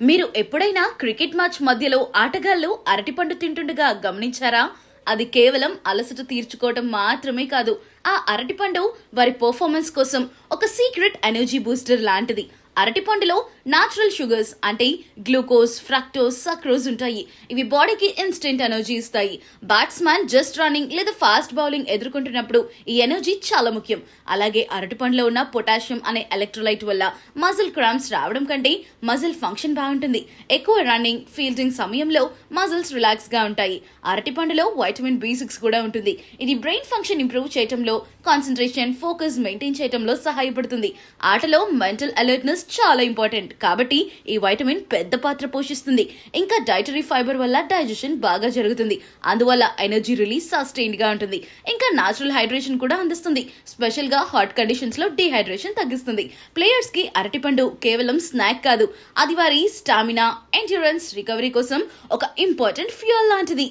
మీరు ఎప్పుడైనా cricket match మధ్యలో ఆటగాళ్లు అరటిపండు తింటుండగా గమనించారా? అది కేవలం అలసట తీర్చుకోవడం మాత్రమే కాదు. ఆ అరటిపండు వారి పర్ఫార్మెన్స్ కోసం ఒక సీక్రెట్ ఎనర్జీ బూస్టర్ లాంటిది. అరటిపండులో న్యాచురల్ షుగర్స్ అంటే గ్లూకోజ్, ఫ్రక్టోజ్, సక్రోజ్ ఉంటాయి. ఇవి బాడీకి ఇన్స్టెంట్ ఎనర్జీ ఇస్తాయి. బ్యాట్స్మెన్ జస్ట్ రన్నింగ్ లేదా ఫాస్ట్ బౌలింగ్ ఎదుర్కొంటున్నప్పుడు ఈ ఎనర్జీ చాలా ముఖ్యం. అలాగే అరటిపండులో ఉన్న పొటాషియం అనే ఎలక్ట్రోలైట్ వల్ల మజిల్ క్రాంప్స్ రావడం కంటే మజిల్ ఫంక్షన్ బాగుంటుంది. ఎక్కువ రన్నింగ్, ఫీల్డింగ్ సమయంలో మజిల్స్ రిలాక్స్ గా ఉంటాయి. అరటిపండులో వైటమిన్ B6 కూడా ఉంటుంది. ఇది బ్రెయిన్ ఫంక్షన్ ఇంప్రూవ్ చేయడంలో, కాన్సంట్రేషన్, ఫోకస్ మెయింటైన్ చేయడంలో సహాయపడుతుంది. ఆటలో మెంటల్ అలర్ట్నెస్ చాలా ఇంపార్టెంట్ కాబట్టి ఈ వైటమిన్ పెద్ద పాత్ర పోషిస్తుంది. ఇంకా డైటరీ ఫైబర్ వల్ల డైజెషన్ బాగా జరుగుతుంది. అందువల్ల ఎనర్జీ రిలీజ్ సస్టైన్డ్ గా ఉంటుంది. ఇంకా నేచురల్ హైడ్రేషన్ కూడా అందిస్తుంది. స్పెషల్ గా హాట్ కండిషన్స్ లో డీహైడ్రేషన్ తగ్గిస్తుంది. ప్లేయర్స్ కి అరటిపండు కేవలం స్నాక్ కాదు, అది వారి స్టామినా, ఎండ్యూరెన్స్, రికవరీ కోసం ఒక ఇంపార్టెంట్ ఫ్యూయల్ లాంటిది.